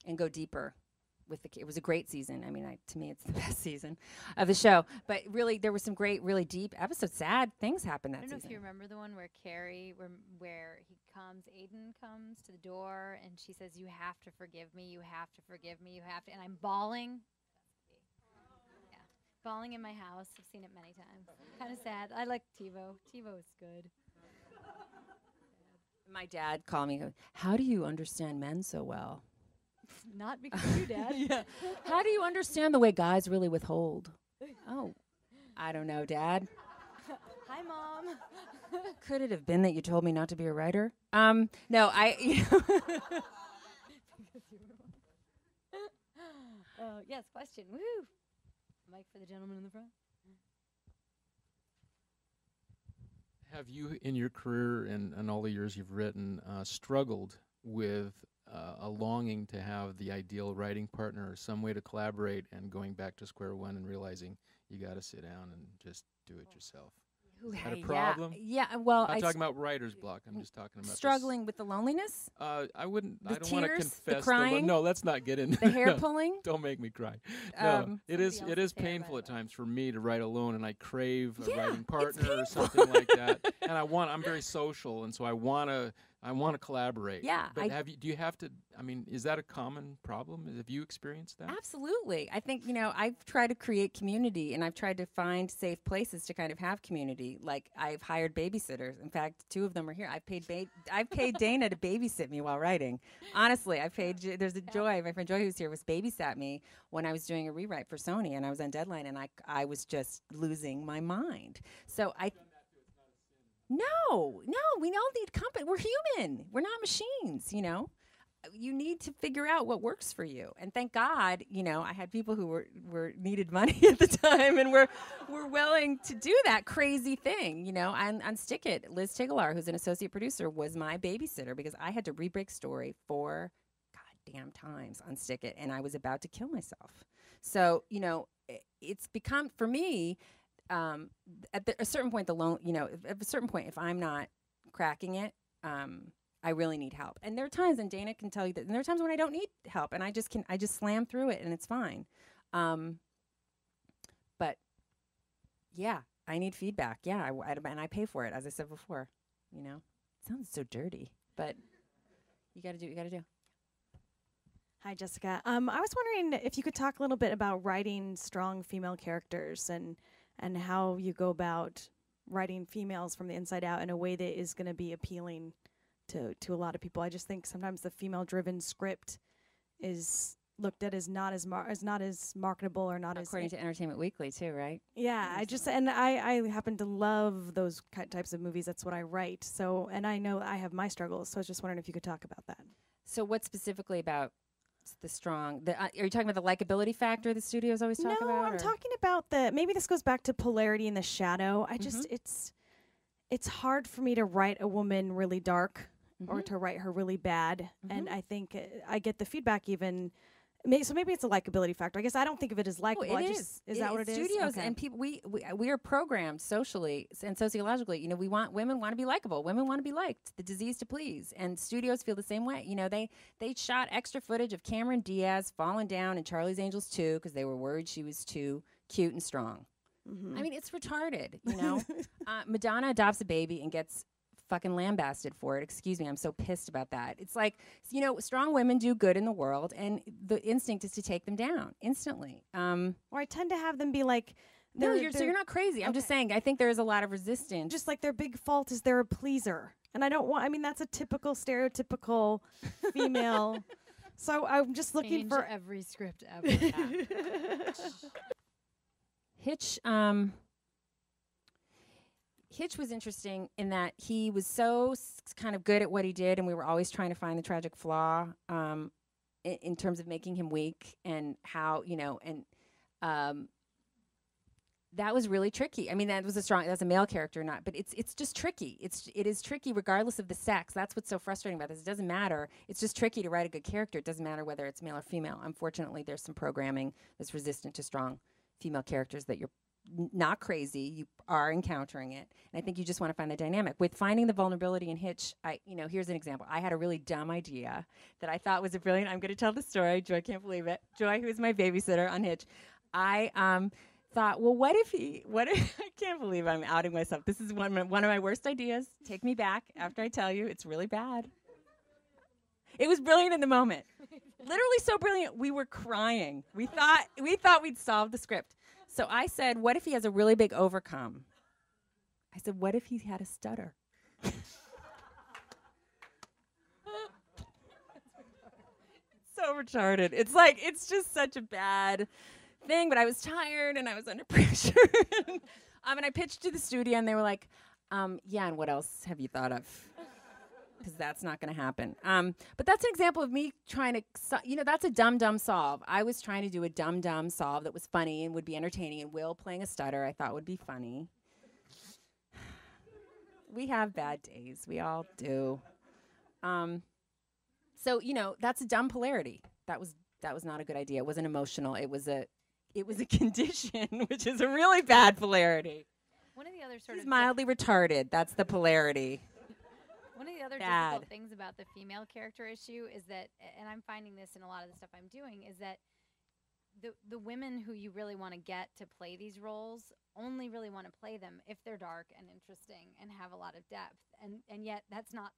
and go deeper with it was a great season. I mean, to me, it's the best season of the show. But really, there were some great, really deep episodes. Sad things happened that I don't know season. if you remember the one where where Aiden comes to the door and she says, "You have to forgive me. You have to forgive me. You have to." And I'm bawling. Yeah, bawling in my house. I've seen it many times. Kind of sad. I like TiVo. TiVo is good. My dad called me. How do you understand men so well? Not because of you, Dad. Yeah. How do you understand the way guys really withhold? Oh, I don't know, Dad. Hi, Mom. Could it have been that you told me not to be a writer? No, Yes, question. Woo! Mic for the gentleman in the front. Have you, in your career and all the years you've written, struggled with a longing to have the ideal writing partner or some way to collaborate and going back to square one and realizing you got to sit down and just do it yourself? Is that a problem? Yeah, well, I'm not talking about writer's block. I'm just talking about struggling with the loneliness, I wouldn't. the I don't want to tears, the confess. crying, no, let's not get into the hair no, pulling. Don't make me cry. No, it is. It is else's hair, painful by at the way. times for me to write alone, and I crave a Yeah, writing it's partner or painful. something like that. And I'm very social, and so I want to collaborate. Yeah, But do you have to? I mean, is that a common problem? Have you experienced that? Absolutely. I think, I've tried to create community and I've tried to find safe places to kind of have community. Like I've hired babysitters. In fact, 2 of them are here. I've paid Dana to babysit me while writing. Honestly, there's a Joy, my friend Joy who's here, was babysat me when I was doing a rewrite for Sony and I was on deadline and I was just losing my mind. So No, we all need company. We're human. We're not machines, You need to figure out what works for you. And thank God, I had people who were needed money at the time and were willing to do that crazy thing, on Stick It. Liz Tigelaar, who's an associate producer, was my babysitter because I had to rebreak story 4 goddamn times on Stick It and I was about to kill myself. So, it's become, for me, at a certain point, at a certain point, if I'm not cracking it, I really need help. And there are times, and Dana can tell you that, and there are times when I don't need help, and I just slam through it, and it's fine. But yeah, I need feedback. Yeah, and I pay for it, as I said before. It sounds so dirty, but you got to do what you got to do. Hi, Jessica. I was wondering if you could talk a little bit about writing strong female characters and how you go about writing females from the inside out in a way that is going to be appealing to a lot of people. I just think sometimes the female-driven script is looked at as not as marketable or not as According to Entertainment Weekly, too, right? Yeah, I happen to love those types of movies. That's what I write. So, and I know I have my struggles. So I was just wondering if you could talk about that. So what specifically about the strong? Are you talking about the likability factor the studios always talk about? No, I'm talking about maybe this goes back to polarity in the shadow. I just it's hard for me to write a woman really dark or to write her really bad. And I think I get the feedback even. So maybe it's a likability factor. I guess I don't think of it as likable. It is. Is that what it is? Studios and people, we are programmed socially and sociologically. Women want to be likable. Women want to be liked. The disease to please. And studios feel the same way. They shot extra footage of Cameron Diaz falling down in Charlie's Angels 2 because they were worried she was too cute and strong. I mean, it's retarded. Madonna adopts a baby and gets fucking lambasted for it. Excuse me, I'm so pissed about that. It's like, strong women do good in the world, and the instinct is to take them down instantly. Or I tend to have them be like, so you're not crazy. I'm just saying, I think there is a lot of resistance. Just like their big fault is they're a pleaser. And I don't want, that's a typical, stereotypical female. So I'm just looking for every script ever. Hitch was interesting in that he was so kind of good at what he did, and we were always trying to find the tragic flaw in terms of making him weak and how, that was really tricky. I mean, that's a male character, but it's just tricky. It is tricky regardless of the sex. That's what's so frustrating about this. It doesn't matter. It's just tricky to write a good character. It doesn't matter whether it's male or female. Unfortunately, there's some programming that's resistant to strong female characters that you're not crazy. You are encountering it. And I think you just want to find the dynamic. With finding the vulnerability in Hitch, here's an example. I had a really dumb idea that I thought was a brilliant, I'm going to tell the story. Joy can't believe it. Joy, who is my babysitter on Hitch, I thought, well, what if I can't believe I'm outing myself. This is one of my worst ideas. Take me back after I tell you. It's really bad. It was brilliant in the moment. Literally so brilliant, we were crying. We thought we'd solved the script. So I said, what if he has a really big overcome? I said, what if he had a stutter? So retarded. It's just such a bad thing, but I was tired and I was under pressure. And I pitched to the studio and they were like, yeah, and what else have you thought of? Because that's not going to happen. But that's an example of me trying to, that's a dumb solve. I was trying to do a dumb solve that was funny and would be entertaining, and Will playing a stutter I thought would be funny. We have bad days. We all do. So, that's a dumb polarity. That was not a good idea. It wasn't emotional. It was a condition, which is a really bad polarity. One of the other He's mildly retarded. That's the polarity. One of the other difficult things about the female character issue is that, and I'm finding this in a lot of the stuff I'm doing, is that the women who you really want to get to play these roles only really want to play them if they're dark and interesting and have a lot of depth. And yet that's not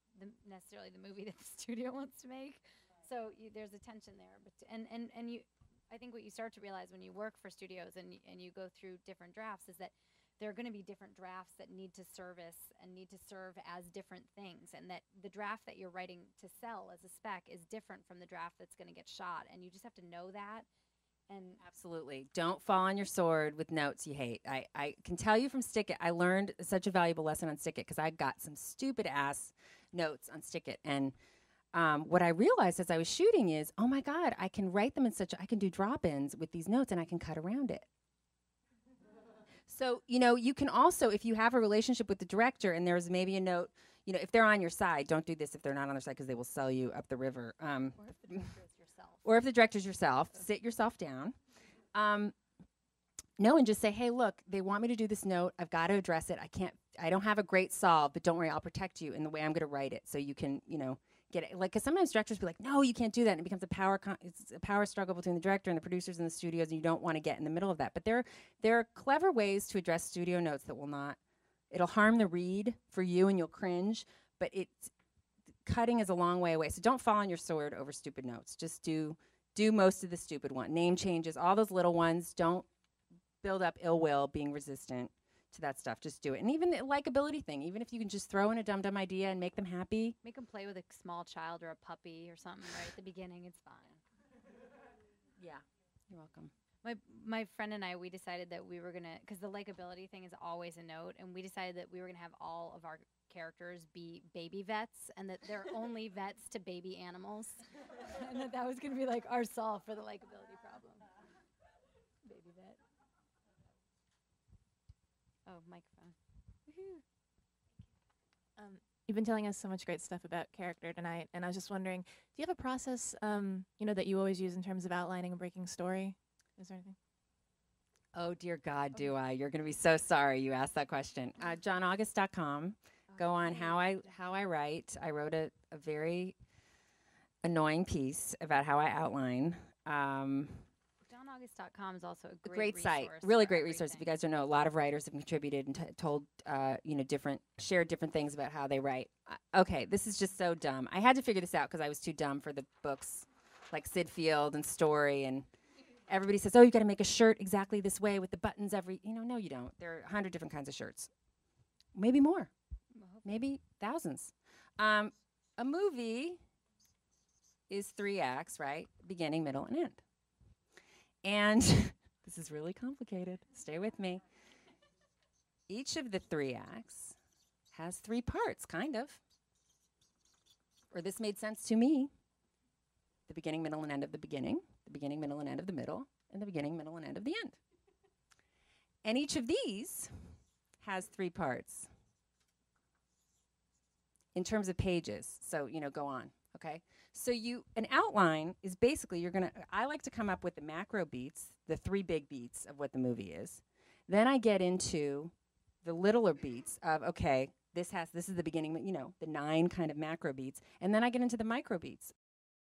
necessarily the movie that the studio wants to make. So there's a tension there. But I think what you start to realize when you work for studios and you go through different drafts is that there are going to be different drafts that need to service and need to serve as different things, and that the draft that you're writing to sell as a spec is different from the draft that's going to get shot, and you just have to know that. And absolutely, don't fall on your sword with notes you hate. I can tell you from Stick It, I learned such a valuable lesson on Stick It because I got some stupid ass notes on Stick It, and what I realized as I was shooting is, oh my God, I can write them I can do drop-ins with these notes and I can cut around it. So, you can also, if you have a relationship with the director and there's maybe a note, if they're on your side, don't do this if they're not on their side because they will sell you up the river. Or if the director's yourself, sit yourself down. And just say, hey, look, they want me to do this note. I've got to address it. I don't have a great solve, but don't worry, I'll protect you in the way I'm going to write it so you can, get it. Like, because sometimes directors be like, no, you can't do that. And it becomes it's a power struggle between the director and the producers and the studios, and you don't want to get in the middle of that. But there are clever ways to address studio notes that it'll harm the read for you and you'll cringe, but cutting is a long way away. So don't fall on your sword over stupid notes. Just do most of the stupid one. Name changes, all those little ones. Don't build up ill will, being resistant to that stuff. Just do it. And even the likability thing, even if you can just throw in a dumb idea and make them happy. Make them play with a small child or a puppy or something right at the beginning. It's fine. Yeah, you're welcome. My friend and I, we decided that we were going to, because the likability thing is always a note, and we decided that we were going to have all of our characters be baby vets, and that they're only vets to baby animals. And that was going to be like our solve for the likability problem. Baby vet. Oh, microphone. Woohoo. You've been telling us so much great stuff about character tonight, and I was just wondering, do you have a process, that you always use in terms of outlining and breaking story? Is there anything? Oh, dear God, do I? You're going to be so sorry you asked that question. JohnAugust.com. Go on how I write. I wrote a very annoying piece about how I outline. JohnAugust.com is also a great site, really great resource. If you guys don't know, a lot of writers have contributed and told, shared different things about how they write. Okay, this is just so dumb. I had to figure this out because I was too dumb for the books like Sid Field and Story, and everybody says, oh, you got to make a shirt exactly this way with the buttons no, you don't. There are 100 different kinds of shirts. Maybe more. Maybe thousands. A movie is 3 acts, right? Beginning, middle, and end. And this is really complicated. Stay with me. Each of the 3 acts has 3 parts, kind of. Or this made sense to me. The beginning, middle, and end of the beginning, the beginning, middle, and end of the middle, and the beginning, middle, and end of the end. And each of these has 3 parts in terms of pages. So, go on, okay? So an outline is basically I like to come up with the macro beats, the 3 big beats of what the movie is. Then I get into the littler beats of, okay, this is the beginning, the 9 kind of macro beats. And then I get into the micro beats